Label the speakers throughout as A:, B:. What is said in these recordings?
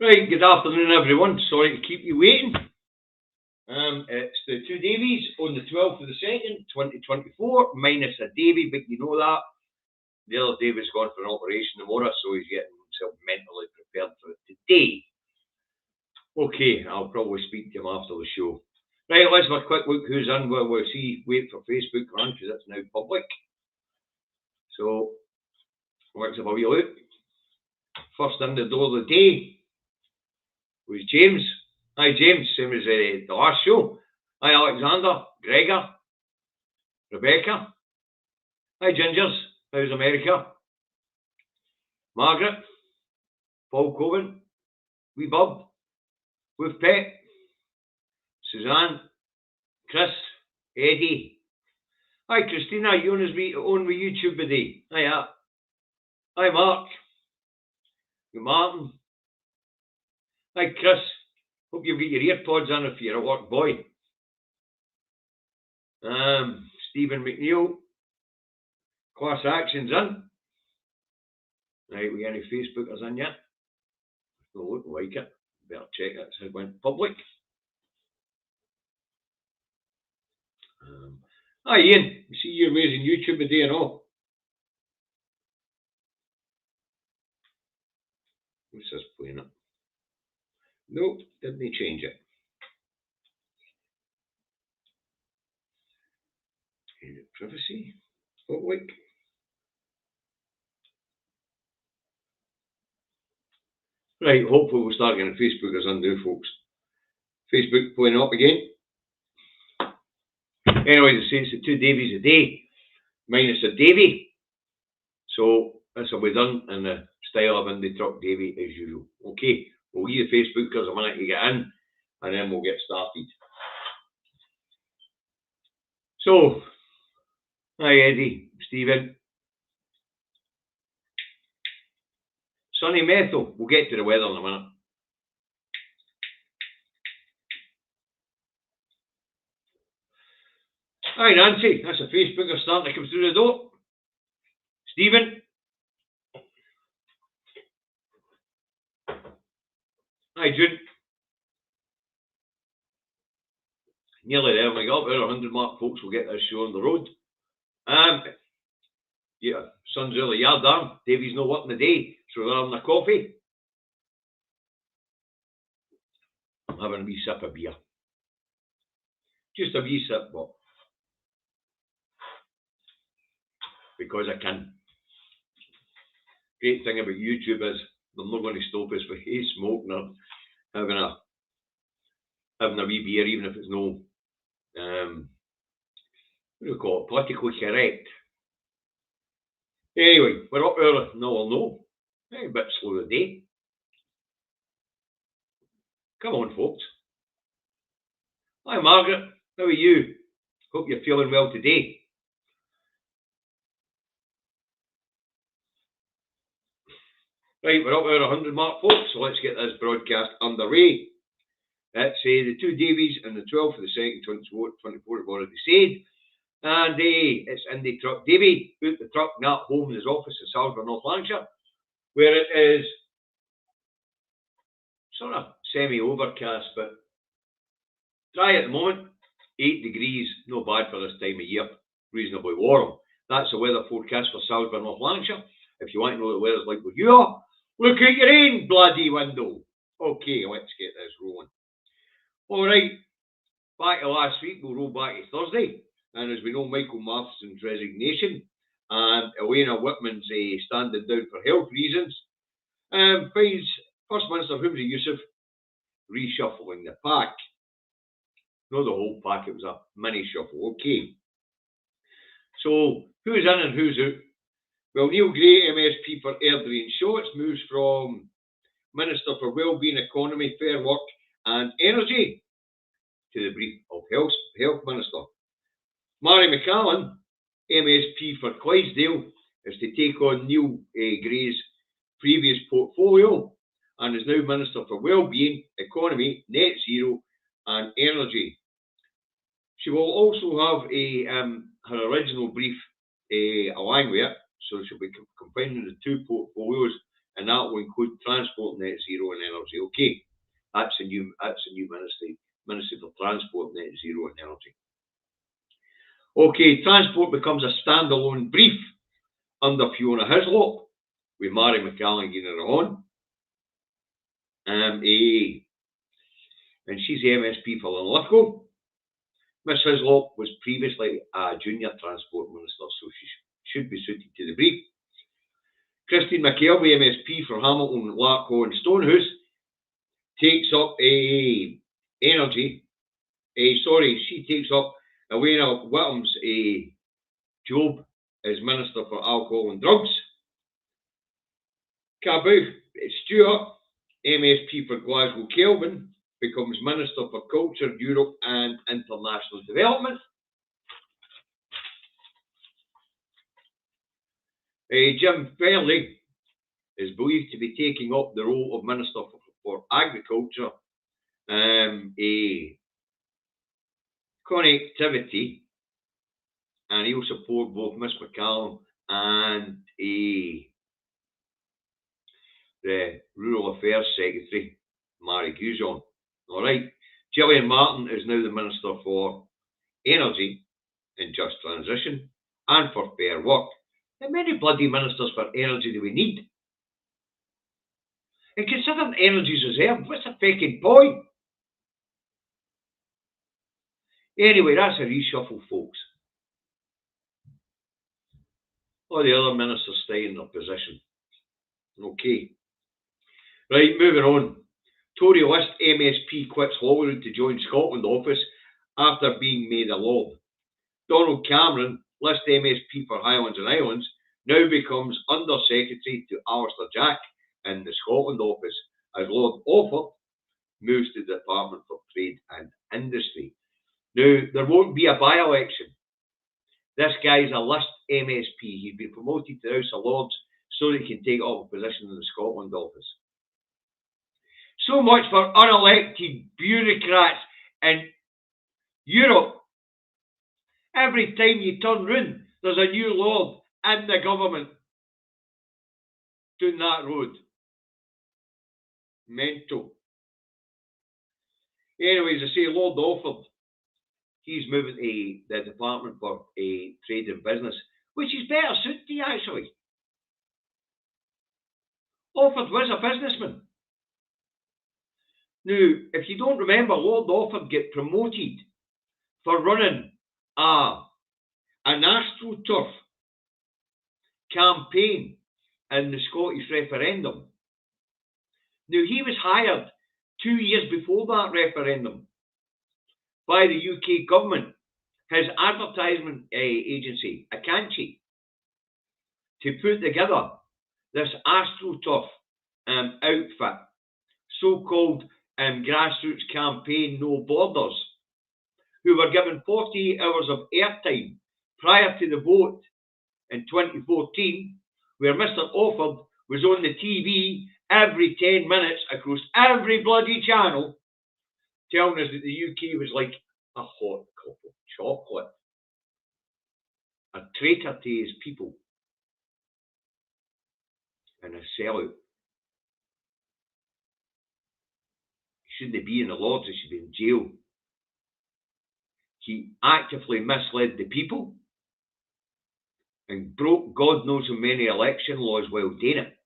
A: Right, good afternoon everyone. Sorry to keep you waiting. It's the Two Davies on the 12th of the 2nd, 2024, minus a Davy, but you know that. The other Davy's gone for an operation tomorrow, so he's getting himself mentally prepared for it today. Okay, I'll probably speak to him after the show. Right, let's have a quick look who's in. We'll see, wait for Facebook to run, because it's now public. So, let's have a wee look. First in the door of the day was James. Hi James, same as the last show. Hi Alexander, Gregor, Rebecca. Hi Gingers, how's America? Margaret, Paul Coven, Wee Bob, Wolf Pet, Suzanne, Chris, Eddie. Hi Christina, you on with YouTube today. Hiya. Hi Mark. Good Martin. Hi Chris. Hope you've got your earpods on if you're a work boy. Stephen McNeil. Class Action's in. Right, we got any Facebookers in yet? Don't look like it. Better check it. It went public. Hi Ian. You see you're raising YouTube today and all. What's this playing up? Nope, didn't change it. Privacy. Public. Right, hopefully we'll start getting Facebookers undo, folks. Facebook playing up again. Anyway, they say it's the Two Davies a day, minus a Davy. So this will be done in the style of Indie Truck Davy as usual. Okay, we'll leave the Facebookers a minute to get in, and then we'll get started. So, hi Eddie, Stephen. Sunny Methil, we'll get to the weather in a minute. Hi Nancy, that's a Facebooker starting to come through the door. Stephen. Hi June. Nearly there, we got up our 100 mark, folks. We'll get this show on the road. Yeah, sun's early yard arm. Davey's not working the day, so we're having a coffee. I'm having a wee sip of beer. Just a wee sip, but because I can. Great thing about YouTube is they're not going to stop us for smoking or having a wee beer, even if it's no what do you call it, politically correct. Anyway, we're up early. No. A bit slow today. Come on, folks. Hi, Margaret. How are you? Hope you're feeling well today. Right, we're up at 100 mark, folks, so let's get this broadcast underway. It's the Two Davies and the 12th of the 2nd, 2024, I've already said. And it's Indie Truck Davy, out the truck, not home in his office in Salisbury, North Lancashire, where it is sort of semi-overcast, but dry at the moment, 8 degrees, no bad for this time of year, reasonably warm. That's the weather forecast for Salisbury, North Lancashire. If you want to know what the weather's like where you are, look out your own bloody window. Okay, let's get this rolling. All right, back to last week, we'll roll back to Thursday. And as we know, Michael Matheson's resignation and Elena Whitman's standing down for health reasons finds First Minister Humza Yousaf reshuffling the pack. Not the whole pack, it was a mini shuffle. Okay. So, who's in and who's out? Well, Neil Gray, MSP for Airdrie and Shorts, moves from Minister for Wellbeing, Economy, Fair Work and Energy to the brief of Health Minister. Mary McCallan, MSP for Clydesdale, is to take on Neil Gray's previous portfolio and is now Minister for Wellbeing, Economy, Net Zero and Energy. She will also have her original brief along with it, so she'll be combining the two portfolios and that will include transport, net zero, and energy. Okay, that's a new Ministry for Transport, Net Zero, and Energy. Okay, transport becomes a standalone brief under Fiona Hislop with Mary McCallan getting her on. And she's the MSP for Linlithgow. Miss Hislop was previously a junior transport minister, so she should be suited to the brief. Christine McKelvey, MSP for Hamilton, Larkhill and Stonehouse, takes up energy. She takes up Elena Whittam's job as Minister for Alcohol and Drugs. Cabot Stewart, MSP for Glasgow Kelvin, becomes Minister for Culture, Europe and International Development. Jim Fairley is believed to be taking up the role of Minister for Agriculture, Connectivity, and he'll support both Miss McCallum and the Rural Affairs Secretary, Mary Guzon. All right. Gillian Martin is now the Minister for Energy and Just Transition and for Fair Work. How many bloody ministers for energy do we need? And considering energy's reserved, what's the fucking point? Anyway, that's a reshuffle, folks. All the other ministers stay in their position. Okay. Right, moving on. Tory list MSP quits Holyrood to join Scotland office after being made a law. Donald Cameron, list MSP for Highlands and Islands, now becomes Under Secretary to Alistair Jack in the Scotland office as Lord Offord moves to the Department for Trade and Industry. Now, there won't be a by-election. This guy's a list MSP. He's been promoted to the House of Lords so that he can take up a position in the Scotland office. So much for unelected bureaucrats in Europe. Every time you turn round, there's a new lord in the government doing that road. Mental. Anyways, I say Lord Offord, he's moving to the Department for Trade and Business, which is better suited to actually. Offord was a businessman. Now, if you don't remember, Lord Offord get promoted for running an AstroTurf campaign in the Scottish referendum. Now, he was hired 2 years before that referendum by the UK government, his advertisement agency, Akanchi, to put together this AstroTurf outfit, so-called grassroots campaign No Borders, who were given 48 hours of airtime prior to the vote in 2014, where Mr. Offord was on the TV every 10 minutes across every bloody channel, telling us that the UK was like a hot cup of chocolate. A traitor to his people. And a sellout. He shouldn't be in the Lords, he should be in jail. He actively misled the people and broke God knows how many election laws while doing it.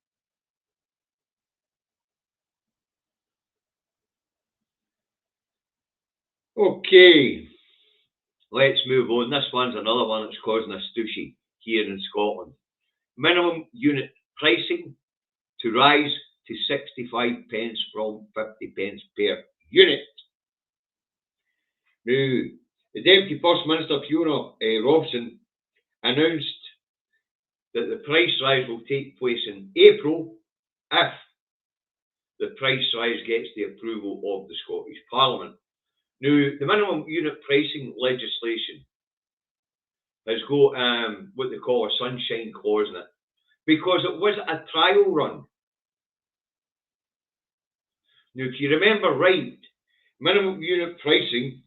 A: Okay, let's move on. This one's another one that's causing a stooshy here in Scotland. Minimum unit pricing to rise to 65 pence from 50 pence per unit. Now, the Deputy First Minister Fiona Robson announced that the price rise will take place in April if the price rise gets the approval of the Scottish Parliament. Now, the minimum unit pricing legislation has got what they call a sunshine clause in it, because it was a trial run. Now, if you remember right, minimum unit pricing,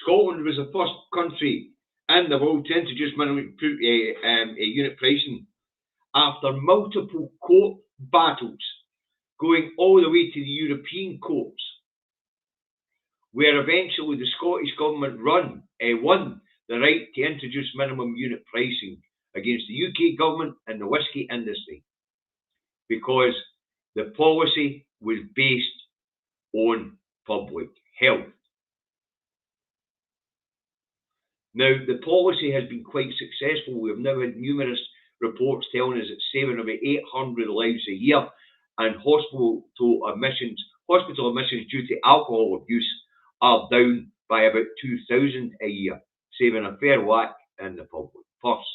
A: Scotland was the first country in the world to introduce minimum unit pricing after multiple court battles, going all the way to the European courts, where eventually the Scottish government won the right to introduce minimum unit pricing against the UK government and the whisky industry, because the policy was based on public health. Now, the policy has been quite successful. We have now had numerous reports telling us it's saving about 800 lives a year, and hospital admissions due to alcohol abuse are down by about 2,000 a year, saving a fair whack in the public purse.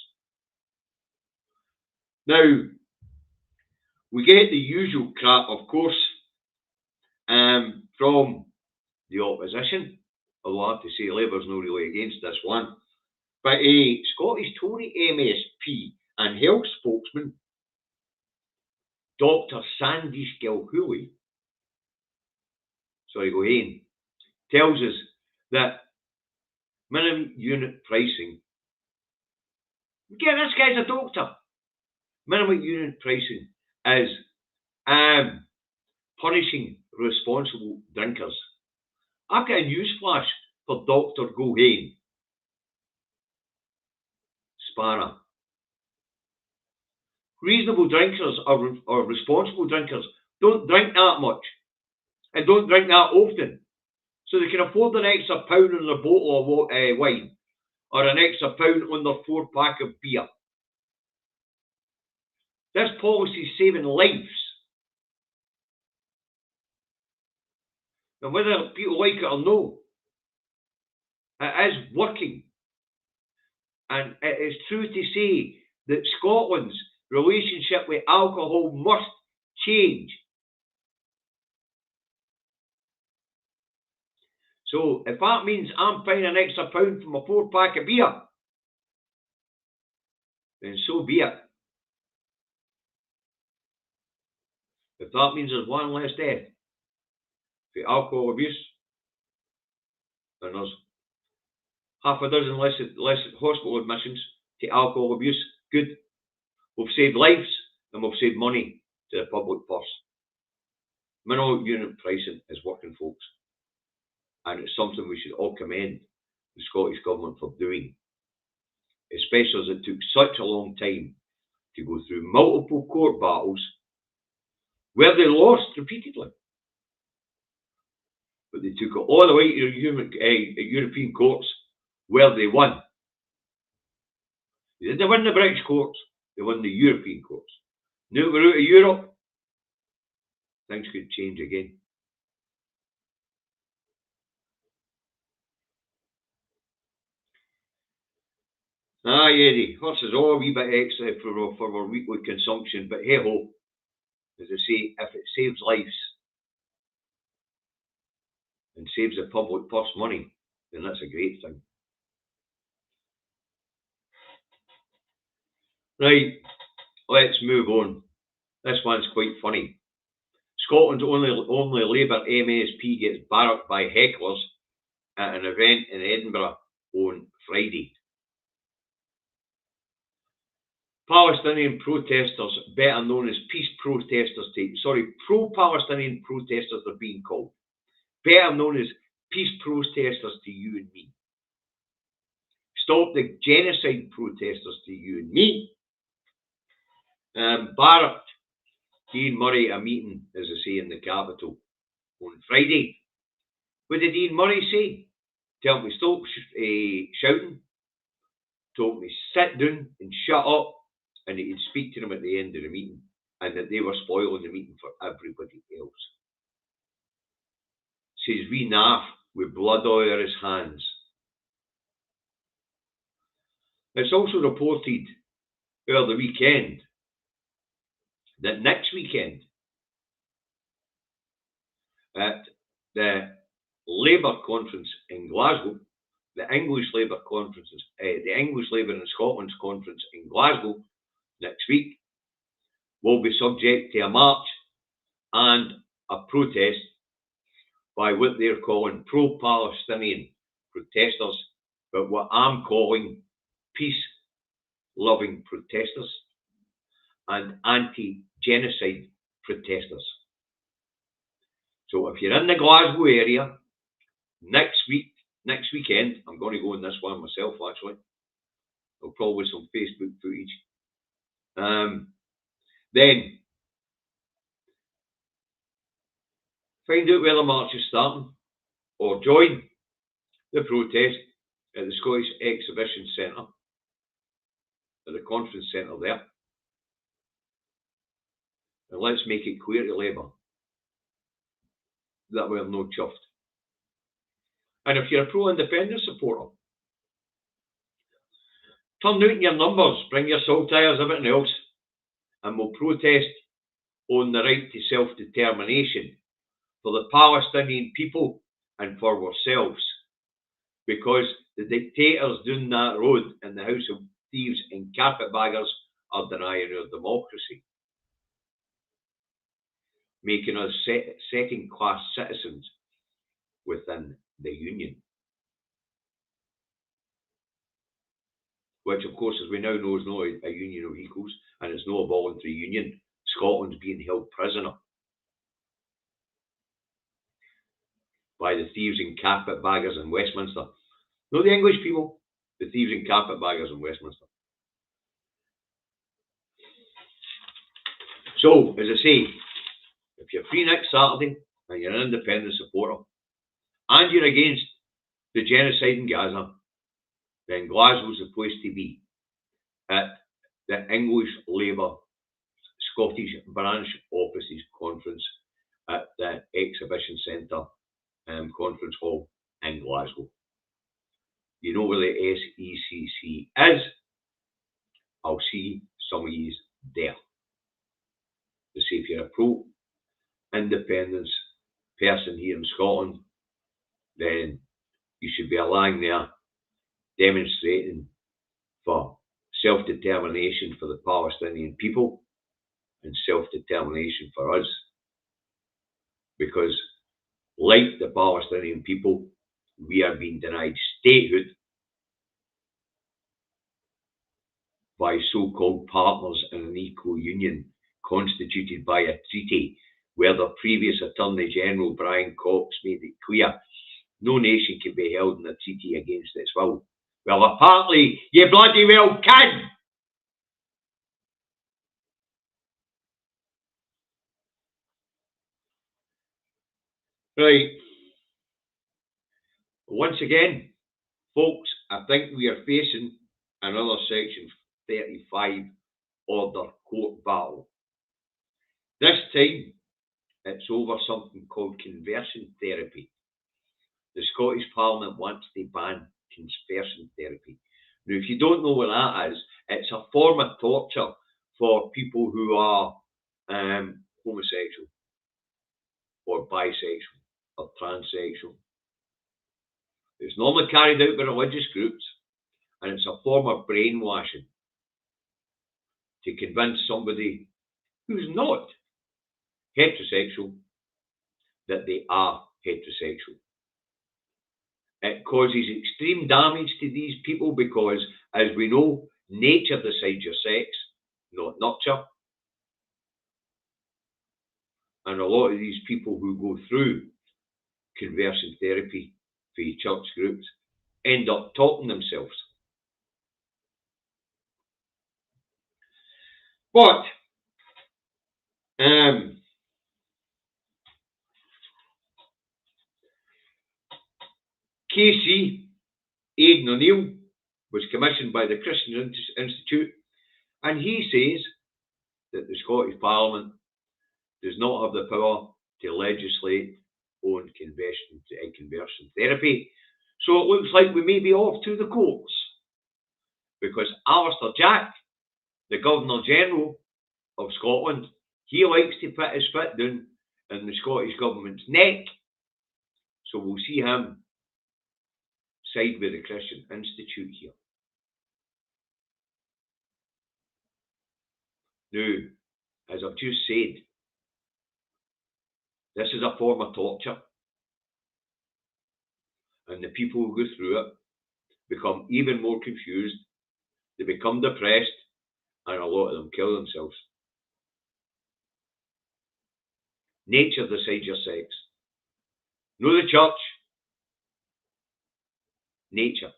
A: Now, we get the usual crap, of course, from the opposition, although I have to say Labour's not really against this one. But a Scottish Tory MSP and health spokesman, Dr. Sandy Skilhooly, tells us that minimum unit pricing, again, this guy's a doctor, minimum unit pricing is punishing responsible drinkers. I've got a newsflash for Dr. Gohane. Spanner. Reasonable drinkers or responsible drinkers don't drink that much and don't drink that often, so they can afford an extra pound on their bottle of wine or an extra pound on their 4-pack of beer. This policy is saving lives. And whether people like it or no, it is working. And it is true to say that Scotland's relationship with alcohol must change. So if that means I'm paying an extra pound for my 4-pack of beer, then so be it. If that means there's one less death for alcohol abuse, and there's half a dozen less hospital admissions to alcohol abuse, good. We've saved lives and we've saved money to the public purse. Minimum unit pricing is working, folks. And it's something we should all commend the Scottish Government for doing. Especially as it took such a long time to go through multiple court battles where they lost repeatedly. But they took it all the way to European courts where they won. They didn't win the British courts, they won the European courts. Now we're out of Europe, things could change again. Eddie, horses are a wee bit extra for our weekly consumption, but hey ho, as I say, if it saves lives and saves the public purse money, then that's a great thing. Right, let's move on. This one's quite funny. Scotland's only Labour MSP gets barracked by hecklers at an event in Edinburgh on Friday. Palestinian protesters, better known as peace protesters, pro-Palestinian protesters are being called, better known as peace protesters to you and me. Stop the genocide protesters to you and me. Barracked Dean Murray a meeting, as I say, in the capital on Friday. What did Dean Murray say? Told me stop shouting, told me sit down and shut up, and he could speak to them at the end of the meeting, and that they were spoiling the meeting for everybody else. Says wee naff with blood over his hands. It's also reported over the weekend that next weekend at the Labour conference in Glasgow, the English Labour in Scotland's conference in Glasgow next week will be subject to a march and a protest by what they're calling pro-Palestinian protesters, but what I'm calling peace-loving protesters and anti-genocide protesters. So if you're in the Glasgow area, next weekend, I'm going to go on this one myself actually. I'll probably some Facebook footage. Then find out where the march is starting, or join the protest at the Scottish Exhibition Centre, at the conference centre there. And let's make it clear to Labour that we're no chuffed. And if you're a pro-independence supporter, turn out in your numbers, bring your saltires, everything else, and we'll protest on the right to self-determination for the Palestinian people and for ourselves. Because the dictators down that road in the House of Thieves and carpetbaggers are denying our democracy, making us second-class citizens within the Union. Which, of course, as we now know, is not a union of equals, and it's not a voluntary union. Scotland's being held prisoner by the thieves and carpetbaggers in Westminster. Not the English people, the thieves and carpetbaggers in Westminster. So, as I say, if you're free next Saturday and you're an independent supporter and you're against the genocide in Gaza, then Glasgow's the place to be at the English Labour Scottish Branch Offices Conference at the Exhibition Centre Conference Hall in Glasgow. You know where the SECC is. I'll see some of you there. To say if you're a pro-independence person here in Scotland, then you should be along there demonstrating for self-determination for the Palestinian people and self-determination for us. Because, like the Palestinian people, we are being denied statehood by so-called partners in an equal union constituted by a treaty where the previous Attorney General Brian Cox made it clear no nation can be held in a treaty against its will. Well, apparently, you bloody well can! Right. Once again, folks, I think we are facing another Section 35 order court battle. This time, it's over something called conversion therapy. The Scottish Parliament wants to ban conversion therapy. Now, if you don't know what that is, it's a form of torture for people who are homosexual or bisexual or transsexual. It's normally carried out by religious groups, and it's a form of brainwashing to convince somebody who's not heterosexual that they are heterosexual. It causes extreme damage to these people because, as we know, nature decides your sex, not nurture. And a lot of these people who go through conversion therapy for church groups end up talking themselves. But KC Aidan O'Neill was commissioned by the Christian Institute, and he says that the Scottish Parliament does not have the power to legislate on conversion therapy. So it looks like we may be off to the courts, because Alistair Jack, the Governor-General of Scotland, he likes to put his foot down in the Scottish Government's neck. So we'll see him side with the Christian Institute here. Now, as I've just said, this is a form of torture. And the people who go through it become even more confused. They become depressed, and a lot of them kill themselves. Nature decides your sex. No the church. Nature.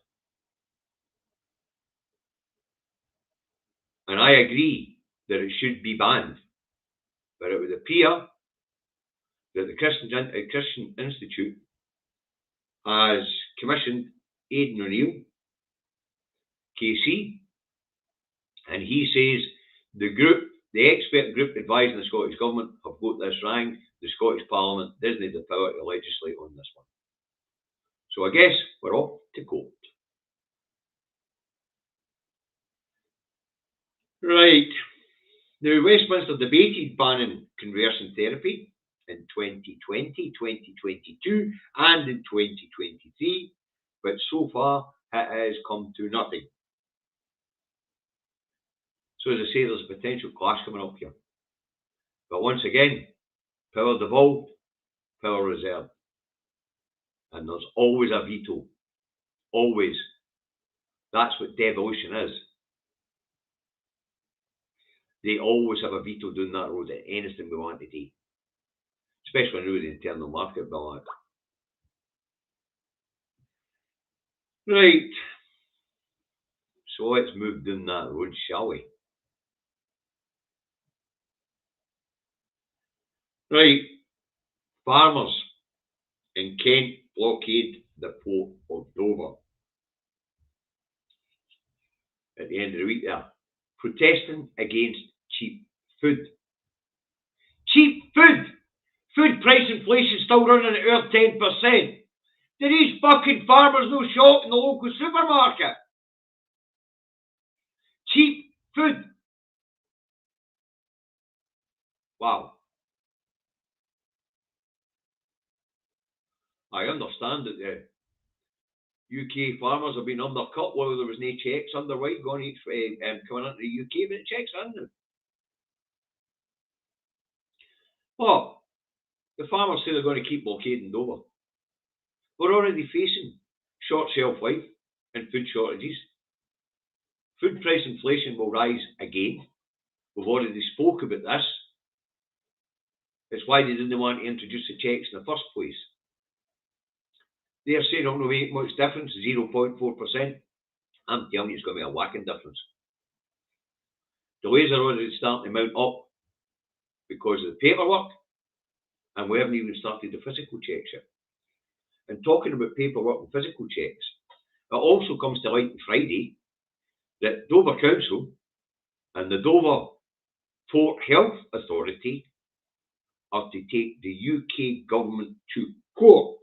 A: And I agree that it should be banned. But it would appear that the Christian Institute has commissioned Aidan O'Neill, KC, and he says the expert group advising the Scottish Government have got this wrong. The Scottish Parliament doesn't have the power to legislate on this one. So I guess we're off to court. Right. Now, Westminster debated banning conversion therapy in 2020, 2022, and in 2023, but so far it has come to nothing. So as I say, there's a potential clash coming up here. But once again, power devolved, power reserved. And there's always a veto. Always. That's what devolution is. They always have a veto down that road at anything we want to do. Especially now with the internal market bill act. Right. So let's move down that road, shall we? Right. Farmers in Kent blockade the Port of Dover. At the end of the week there. Protesting against cheap food. Cheap food! Food price inflation still running at over 10%. Do these fucking farmers no shop in the local supermarket? Cheap food. Wow. I understand that the UK farmers have been undercut while there was no checks underway coming into the UK, but the checks are in now. But the farmers say they're going to keep blockading Dover. We're already facing short shelf life and food shortages. Food price inflation will rise again. We've already spoke about this. It's why they didn't want to introduce the checks in the first place. They're saying it won't make much difference, 0.4%. I'm telling you, it's going to be a whacking difference. Delays are already starting to mount up because of the paperwork, and we haven't even started the physical checks yet. And talking about paperwork and physical checks, it also comes to light on Friday that Dover Council and the Dover Port Health Authority are to take the UK government to court.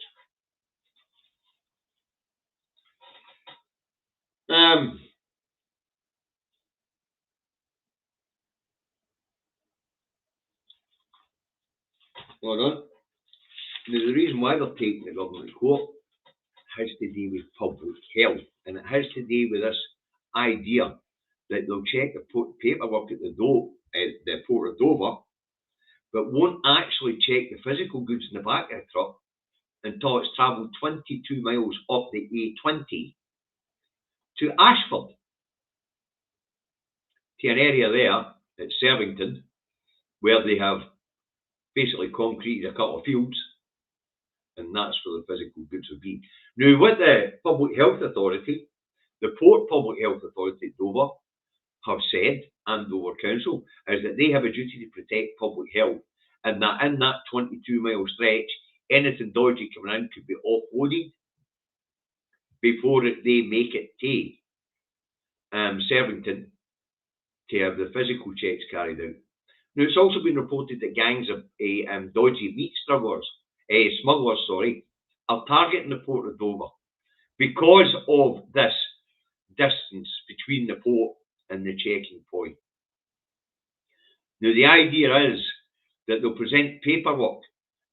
A: Hold on. Now, the reason why they're taking the government to court has to do with public health, and it has to do with this idea that they'll check the paperwork at the Port of Dover, but won't actually check the physical goods in the back of the truck until it's travelled 22 miles up the A20 to Ashford, to an area there at Servington, where they have basically concreted a couple of fields, and that's where the physical goods will be. Now, with the Public Health Authority, the Port Public Health Authority at Dover have said, and Dover Council, is that they have a duty to protect public health, and that in that 22-mile stretch, anything dodgy coming in could be offloaded before they make it to Servington to have the physical checks carried out. Now, it's also been reported that gangs of dodgy meat smugglers, are targeting the Port of Dover because of this distance between the port and the checking point. Now, the idea is that they'll present paperwork,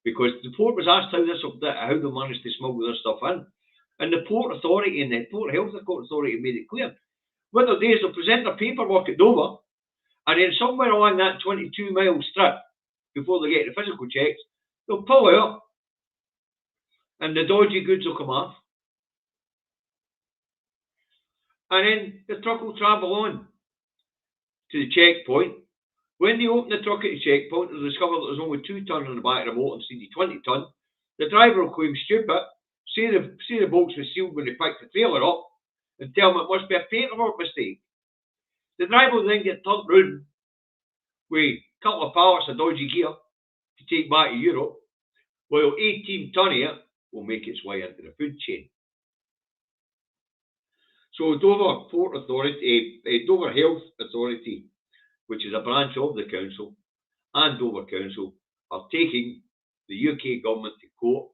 A: because the port was asked how they managed to smuggle this stuff in, and the Port Authority and the Port Health Authority made it clear. What they'll do is they'll present their paperwork at Dover, and then somewhere along that 22-mile strip, before they get the physical checks, they'll pull out, and the dodgy goods will come off. And then the truck will travel on to the checkpoint, When they open the truck at the checkpoint and discover that there's only 2 tonne on the back of the motor instead of 20 tonne, the driver will claim stupid, say the box was sealed when they picked the trailer up, and tell them it must be a paperwork mistake. The driver will then get turned round with a couple of pallets of dodgy gear to take back to Europe, while 18 tonne of it will make its way into the food chain. So Dover Health Authority, which is a branch of the council, and Dover Council are taking the UK government to court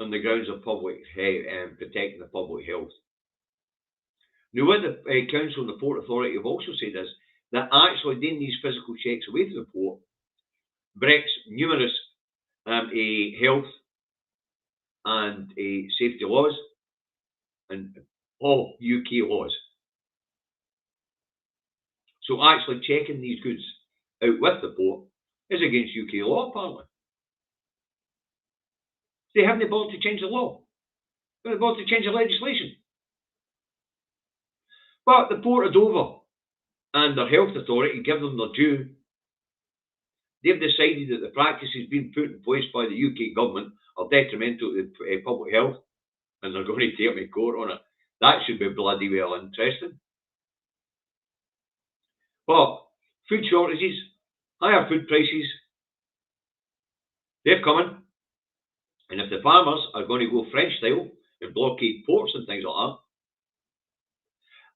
A: on the grounds of protecting the public health. Now, what the council and the Port Authority have also said is that actually doing these physical checks away from the port breaks numerous health and safety laws and all UK laws. So actually checking these goods out with the port is against UK law, apparently. They haven't the ability to change the law. They haven't the ability to change the legislation. But the Port of Dover and their health authority give them their due. They've decided that the practices being put in place by the UK government are detrimental to public health, and they're going to take me to court on it. That should be bloody well interesting. But food shortages, higher food prices, they're coming. And if the farmers are going to go French style and blockade ports and things like that,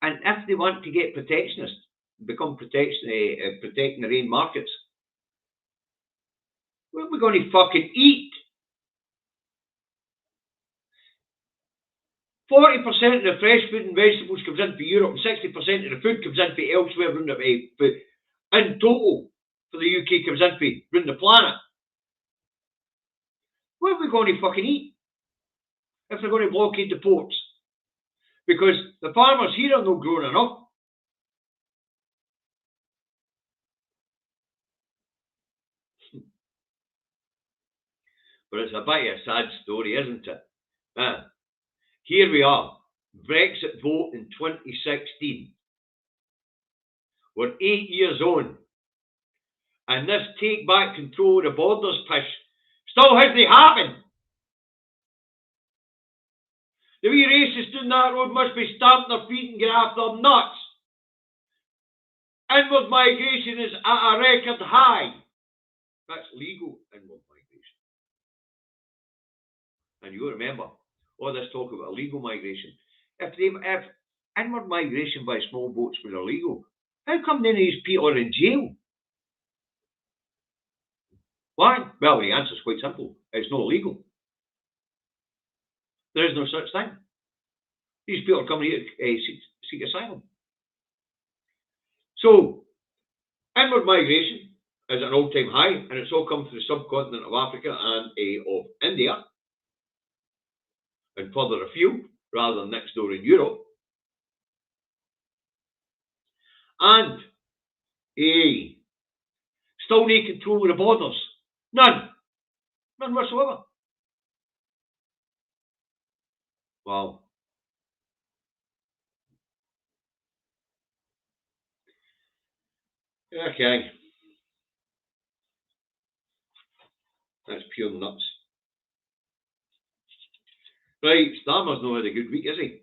A: and if they want to get protectionist, become protecting their own markets, what are we going to fucking eat? 40% of the fresh food and vegetables comes in for Europe, and 60% of the food comes in for elsewhere around the in total for the UK comes in for around the planet. What are we going to fucking eat if they're going to blockade the ports? Because the farmers here are not growing enough. But it's a bit of a sad story, isn't it? Here we are, Brexit vote in 2016. We're 8 years on, and this take back control of the borders pish still hasn't happened. The wee racists down that road must be stamping their feet and get after their nuts. Inward migration is at a record high. That's legal inward migration. And you remember all this talk about illegal migration. If inward migration by small boats was illegal, how come none of these people are in jail? Why? Well, the answer is quite simple. It's not illegal. There is no such thing. These people are coming here to seek asylum. So, inward migration is at an all-time high, and it's all come from the subcontinent of Africa and of India, and further afield, rather than next door in Europe. And still no control of the borders. None. None whatsoever. Wow. Okay. That's pure nuts. Right, Starmer's not had a good week, is he?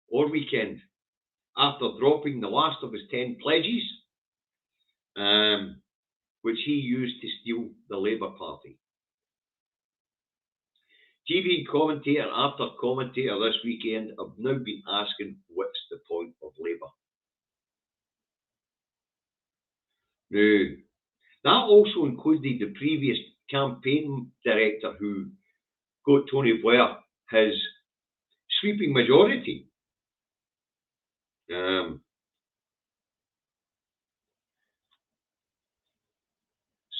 A: Or weekend. After dropping the last of his 10 pledges, which he used to steal the Labour Party. TV commentator after commentator this weekend have now been asking what's the point of Labour. Now, that also included the previous campaign director who got Tony Blair his sweeping majority.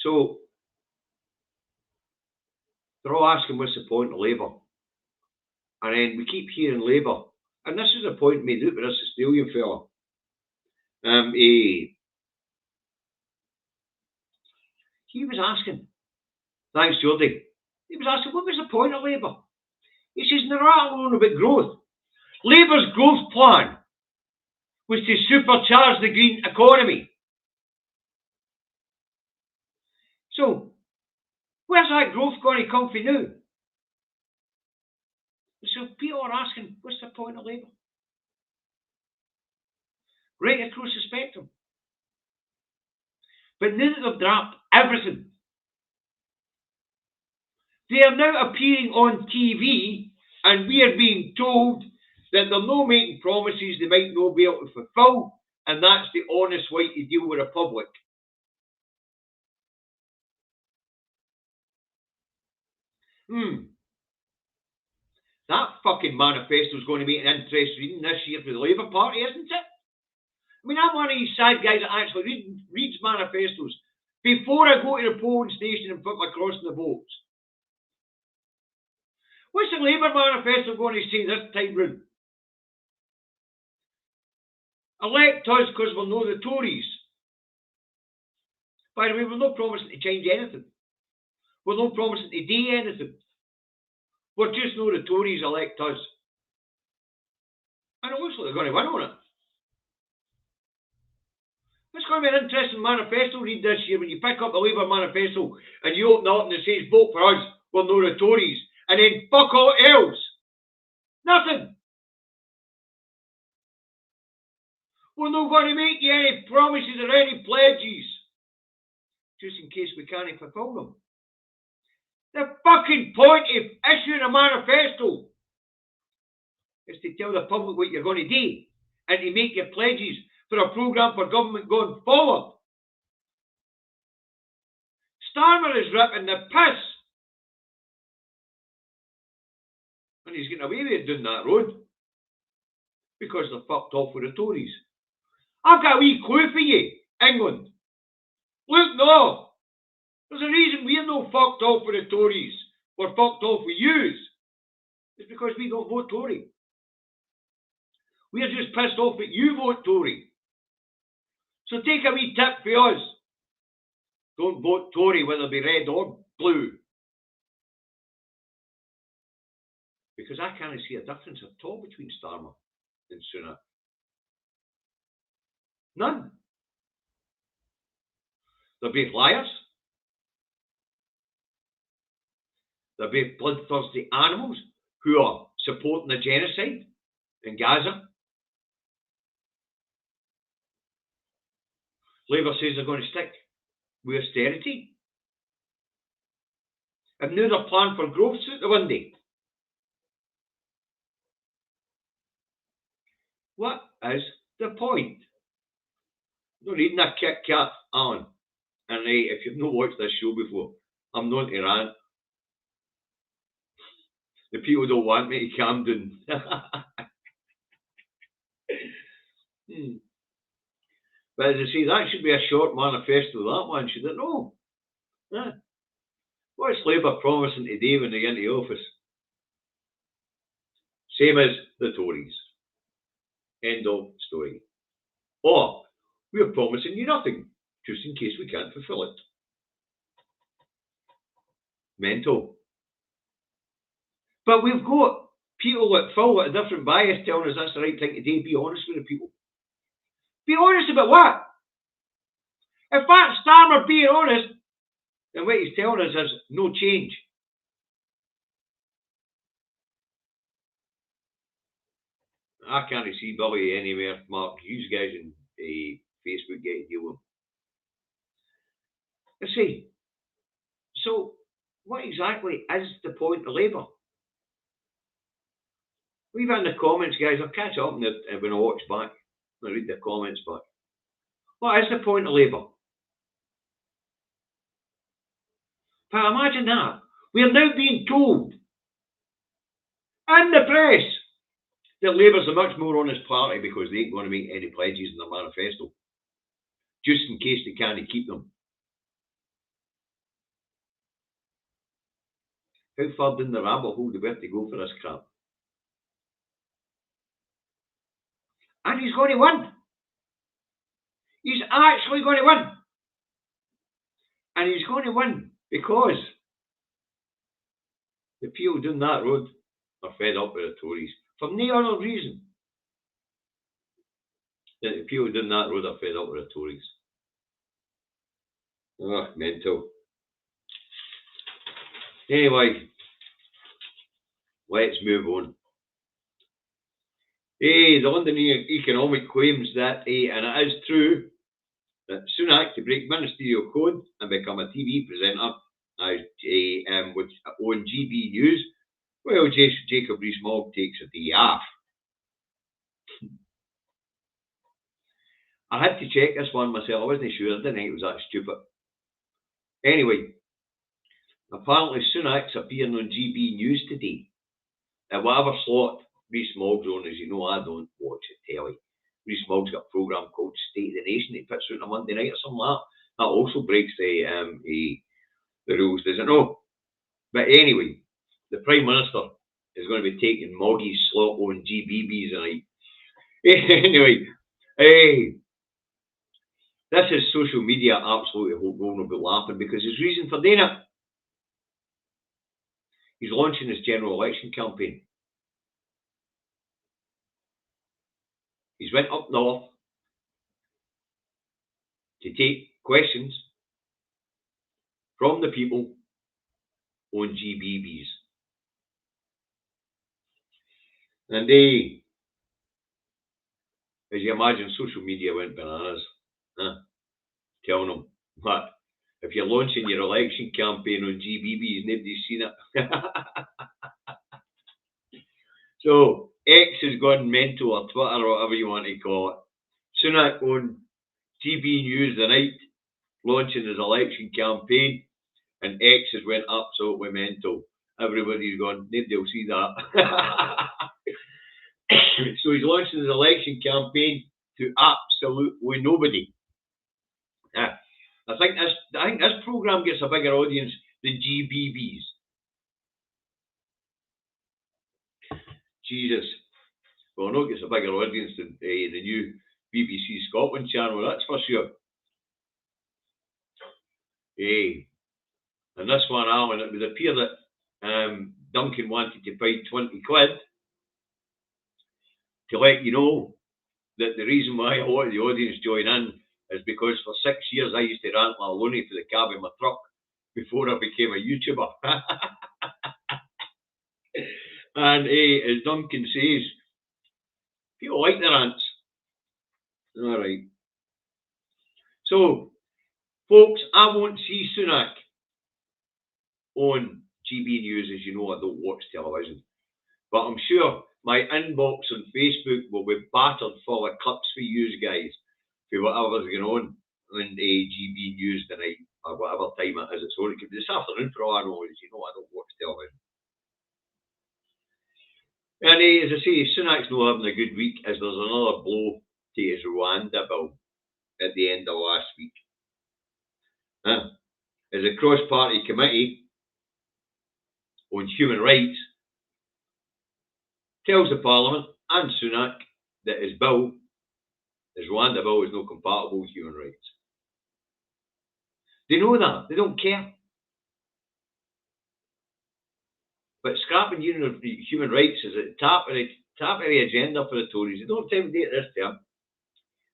A: So they're all asking what's the point of Labour. And then we keep hearing Labour. And this is a point made out by this Australian fella. He was asking, thanks Jordy, he was asking what was the point of Labour? He says, they're rattling on about growth. Labour's growth plan was to supercharge the green economy. So, where's that growth going to come from now? So people are asking, what's the point of Labour? Right across the spectrum. But now that they've dropped everything, they are now appearing on TV and we are being told that they're not making promises they might not be able to fulfil, and that's the honest way to deal with the public. That fucking manifesto is going to be an interest reading this year for the Labour Party, isn't it? I mean, I'm one of these side guys that actually reads manifestos before I go to the polling station and put my cross in the votes. What's the Labour manifesto going to say this time round? Elect us because we're not the Tories. By the way, we're not promising to change anything. We're not promising to do anything. We're just not the Tories, elect us. And it looks like they're going to win on it. It's going to be an interesting manifesto read this year when you pick up the Labour manifesto and you open it up and it says, vote for us, we're not the Tories. And then fuck all else. Nothing. We're not going to make you any promises or any pledges. Just in case we can't fulfill them. The fucking point of issuing a manifesto is to tell the public what you're going to do and to make your pledges for a programme for government going forward. Starmer is ripping the piss. And he's getting away with it down that road. Because they're fucked off with the Tories. I've got a wee clue for you, England. Look, no. There's a reason we're not fucked off with the Tories. We're fucked off with yous. It's because we don't vote Tory. We're just pissed off that you vote Tory. So take a wee tip for us. Don't vote Tory, whether it be red or blue. Because I can't see a difference at all between Starmer and Sunak. None. They're both liars. They're both bloodthirsty animals who are supporting the genocide in Gaza. Labour says they're going to stick with austerity. And now they're planning for growth out the window. What is the point? I'm not reading that Kit Kat on. And if you've not watched this show before, I'm not to rant. The people don't want me to calm down. But as I say, that should be a short manifesto, that one, should it? No. Yeah. What's Labour promising today when they get into office? Same as the Tories. End of story. Or, we're promising you nothing, just in case we can't fulfill it. Mental. But we've got people that fall with a different bias telling us that's the right thing to do. Be honest with the people. Be honest about what? If that's Starmer being honest, then what he's telling us is no change. I can't see Billy anywhere, Mark. You guys in Facebook get to deal with him. Let's see. So, what exactly is the point of Labour? Leave it in the comments, guys. I'll catch up when I watch back. I'll read the comments back. What is the point of Labour? But imagine that. We are now being told in the press that Labour's a much more honest party because they ain't going to make any pledges in their manifesto. Just in case they can't keep them. How far down the rabbit hole do we have to go for this crap? And he's going to win. He's actually going to win. And he's going to win because the people down that road are fed up with the Tories. For no other reason than the people down that road are fed up with the Tories. Oh, mental. Anyway, let's move on. The London Economic claims that, and it is true, that Sunak to break ministerial code and become a TV presenter on GB News, well, Jacob Rees-Mogg takes a day off. I had to check this one myself. I wasn't sure. I didn't think it was that stupid. Anyway, apparently Sunak's appearing on GB News today. At whatever slot Rees-Mogg's on, as you know, I don't watch the telly. Rees-Mogg's got a programme called State of the Nation. He puts out on a Monday night or something like that. That also breaks the rules, doesn't it? No. But anyway, the Prime Minister is going to be taking Moggie's slot on GBB tonight. Anyway, this is social media absolutely going about laughing because his reason for doing it, he's launching his general election campaign. He's went up north to take questions from the people on GBBs. And as you imagine, social media went bananas. Telling them that if you're launching your election campaign on GBBs, nobody's seen it. So X has gone mental, or Twitter, or whatever you want to call it. Sunak on GB News tonight, launching his election campaign, and X has went absolutely mental. Everybody's gone, nobody will see that. So he's launching his election campaign to absolutely nobody. I think this programme gets a bigger audience than GBBs. Jesus. Well, I know it gets a bigger audience than the new BBC Scotland channel, that's for sure. And this one, Alan, it would appear that Duncan wanted to pay 20 quid to let you know that the reason why a lot of the audience join in is because for 6 years I used to rant my loney to the cab of my truck before I became a YouTuber. And as Duncan says, people like the rants. All right. So, folks, I won't see Sunak on GB News. As you know, I don't watch television. But I'm sure my inbox on Facebook will be battered full of clips for you guys for whatever's going on GB News tonight, or whatever time it is. It could be this afternoon for all I know. As you know, I don't watch television. And as I say, Sunak's not having a good week as there's another blow to his Rwanda bill at the end of last week. As a cross-party committee on human rights tells the Parliament and Sunak that his Rwanda bill, is not compatible with human rights. They know that. They don't care. But scrapping human rights is at the top of the agenda for the Tories. They don't have time to do it this term.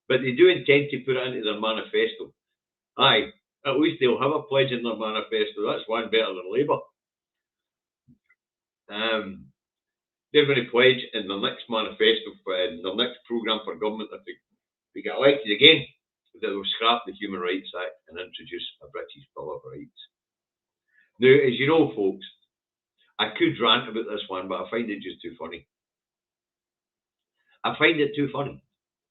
A: But they do intend to put it into their manifesto. Aye, at least they'll have a pledge in their manifesto. That's one better than Labour. They're going to pledge in their next manifesto, in their next programme for government, if they get elected again, that they'll scrap the Human Rights Act and introduce a British Bill of Rights. Now, as you know, folks, I could rant about this one, but I find it just too funny. I find it too funny.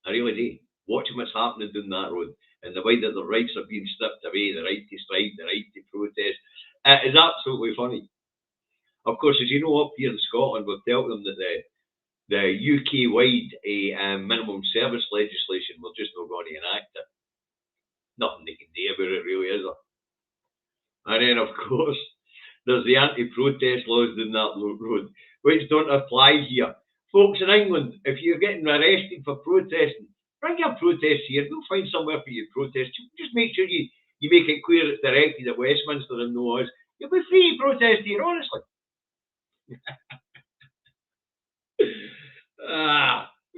A: I really do. Watching what's happening down that road and the way that the rights are being stripped away, the right to strike, the right to protest, it is absolutely funny. Of course, as you know, up here in Scotland, we've dealt them that the UK-wide minimum service legislation, we're just not going to enact it. Nothing they can do about it, really, is there? And then, of course, there's the anti-protest laws down that road, which don't apply here. Folks in England, if you're getting arrested for protesting, bring your protest here. Go find somewhere for you to protest. Just make sure you make it clear it's directed at Westminster and no us. You'll be free to protest here, honestly.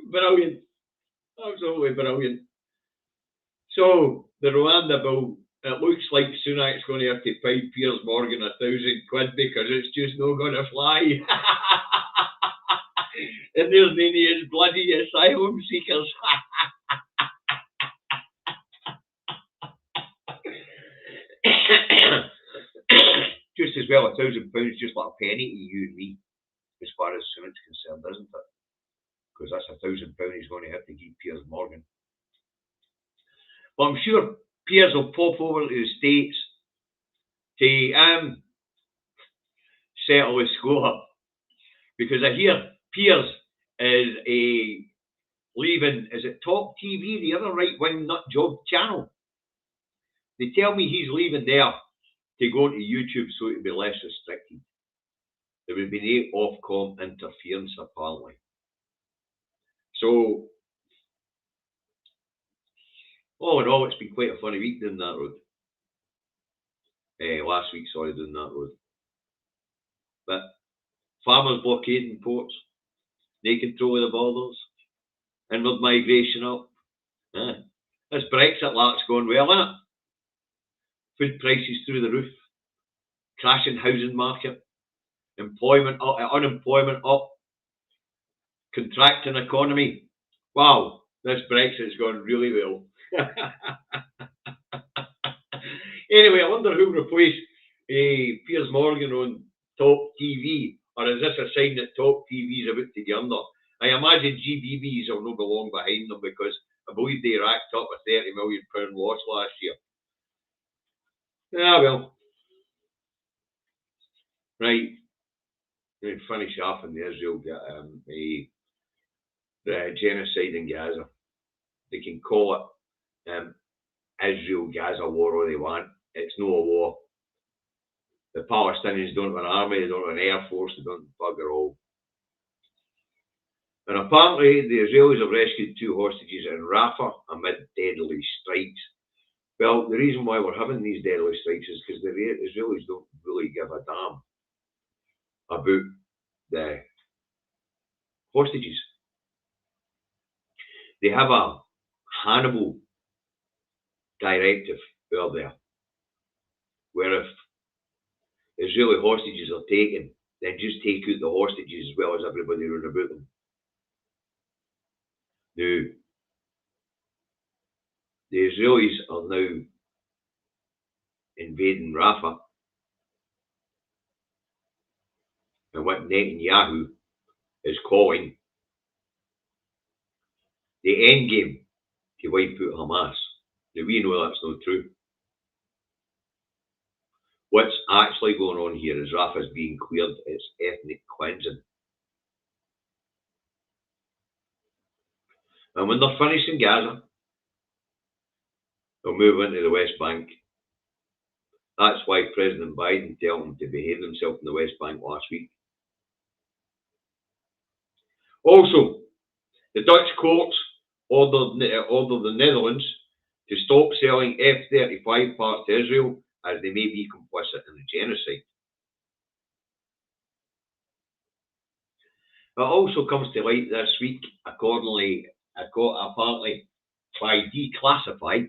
A: Brilliant. Absolutely brilliant. So, the Rwanda bill It looks like Sunak's going to have to pay Piers Morgan £1,000 because it's just not going to fly. And there's many as bloody asylum seekers. Just as well, £1,000 just like a penny to you and me, as far as Sunak's concerned, isn't it? Because that's £1,000 he's going to have to give Piers Morgan. But I'm sure Piers will pop over to the States to settle his score, because I hear Piers is leaving, is it Top TV, the other right-wing nut job channel? They tell me he's leaving there to go into YouTube so it'll be less restricted. There would be no Ofcom interference, apparently. So, all in all, it's been quite a funny week doing that road. Last week, sorry, doing that road. But farmers blockading ports, they control the borders, inward migration up. This Brexit lark's going well, isn't it? Food prices through the roof, crashing housing market, employment up, unemployment up, contracting economy. Wow, this Brexit's gone really well. Anyway, I wonder who'll replace Piers Morgan on Top TV, or is this a sign that Top TV's about to get under? I imagine GBBs will not belong behind them, because I believe they racked up a £30 million loss last year. Ah, well. Right. We're going to finish off in the Israel, the genocide in Gaza. They can call it Israel-Gaza war all they want. It's no a war. The Palestinians don't have an army, they don't have an air force, they don't bugger all. And apparently the Israelis have rescued 2 hostages in Rafah amid deadly strikes. Well, the reason why we're having these deadly strikes is because the Israelis don't really give a damn about the hostages. They have a Hannibal directive out there, where if Israeli hostages are taken, then just take out the hostages as well as everybody around about them. Now, the Israelis are now invading Rafah, and what Netanyahu is calling the end game to wipe out Hamas. Now, we know that's not true. What's actually going on here is Rafah's being cleared, it's ethnic cleansing. And when they're finished in Gaza, they'll move into the West Bank. That's why President Biden told them to behave themselves in the West Bank last week. Also, the Dutch courts ordered the Netherlands to stop selling F-35 parts to Israel, as they may be complicit in the genocide. It also comes to light this week, apparently by Declassified,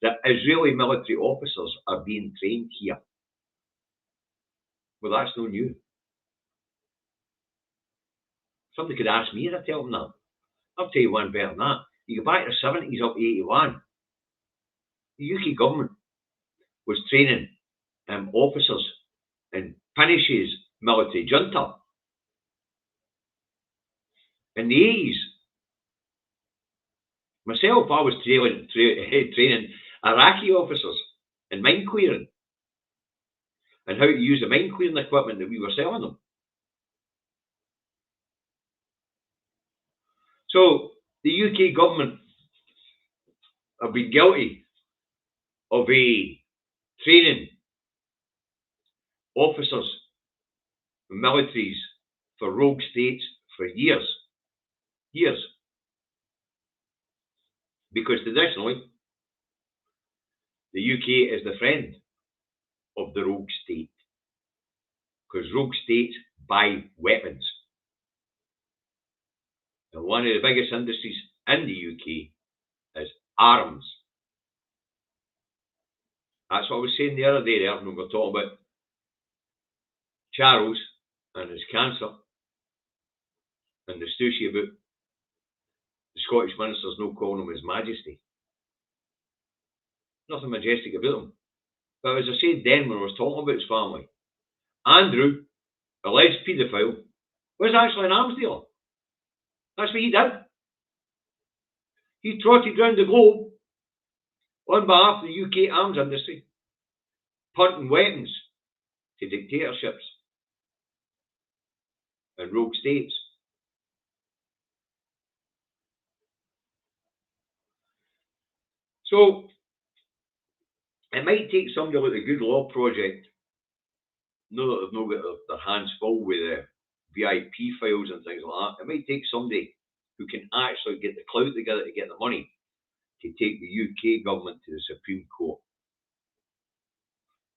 A: that Israeli military officers are being trained here. Well, that's no new. Somebody could ask me, and I tell them that. I'll tell you one better than that. You go back to the 70s up to 81. The UK government was training officers in Pinochet's military junta. In the 80s, myself, I was training Iraqi officers in mine clearing and how to use the mine clearing equipment that we were selling them. So the UK government have been guilty of training officers and militaries for rogue states for years. Because traditionally, the UK is the friend of the rogue state. Because rogue states buy weapons. And one of the biggest industries in the UK is arms. That's what I was saying the other day there when we were talking about Charles and his cancer, and the stooshy about the Scottish ministers no calling him His Majesty. Nothing majestic about him. But as I said then when I was talking about his family, Andrew, alleged paedophile, was actually an arms dealer. That's what he did. He trotted round the globe on behalf of the UK arms industry, punting weapons to dictatorships and rogue states. So, it might take somebody like the Good Law Project, know that they've not got their hands full with the VIP files and things like that. It might take somebody who can actually get the clout together to get the money to take the UK government to the Supreme Court.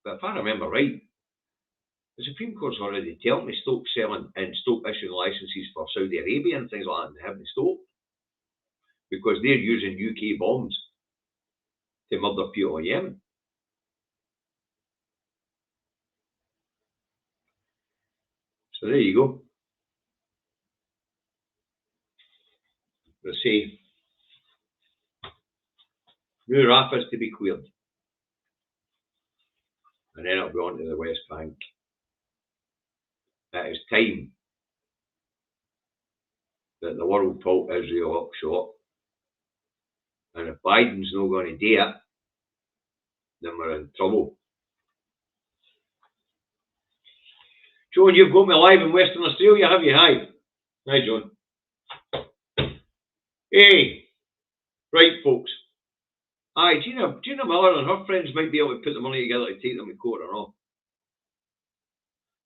A: But if I remember right, the Supreme Court's already told me stop selling and stop issuing licenses for Saudi Arabia and things like that, and they haven't stopped because they're using UK bombs to murder people in Yemen. So there you go. They say new Rafah's to be cleared, and then it'll be on to the West Bank. It is time that the world pulled Israel up short. And if Biden's not going to do it, then we're in trouble. John, you've got me live in Western Australia, have you? Hi. Hi, John. Hey. Right, folks. Aye, Gina Miller and her friends might be able to put the money together to take them to court or not.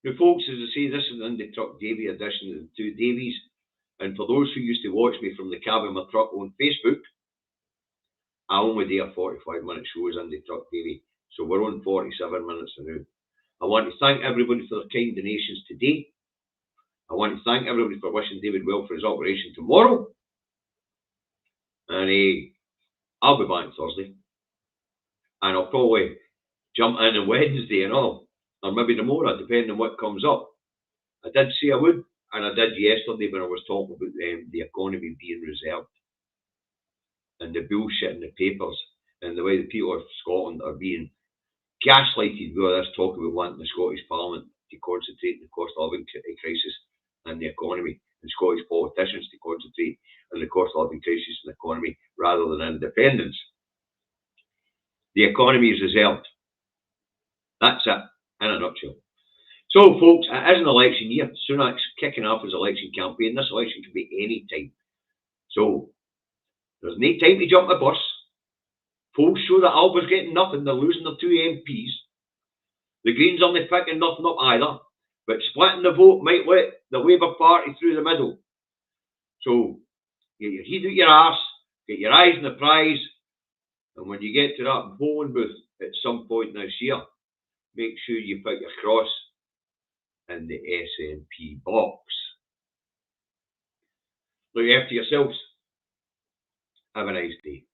A: Now, folks, as I say, this is an Indie Truck Davy edition of the Two Davies. And for those who used to watch me from the cab of my truck on Facebook, I only do a 45-minute show as Indie Truck Davy. So we're on 47 minutes now. I want to thank everybody for their kind donations today. I want to thank everybody for wishing David well for his operation tomorrow. And I'll be back Thursday. And I'll probably jump in on Wednesday and all. Or maybe tomorrow, depending on what comes up. I did say I would. And I did yesterday when I was talking about the economy being reserved. And the bullshit in the papers. And the way the people of Scotland are being gaslighted with this talk about wanting the Scottish Parliament to concentrate on the cost of living crisis and the economy, and Scottish politicians to concentrate on the cost of living crisis and the economy rather than independence. The economy is reserved. That's it, in a nutshell. So, folks, it is an election year. Sunak's kicking off his election campaign. This election can be any time. So, there's no time to jump the bus. Polls show that Alba's getting nothing. They're losing their 2 MPs. The Greens aren't picking nothing up either. But splitting the vote might let the Labour Party through the middle. So, get your head out your arse, get your eyes on the prize, and when you get to that polling booth at some point this year, make sure you put your cross in the SNP box. Look after yourselves. Have a nice day.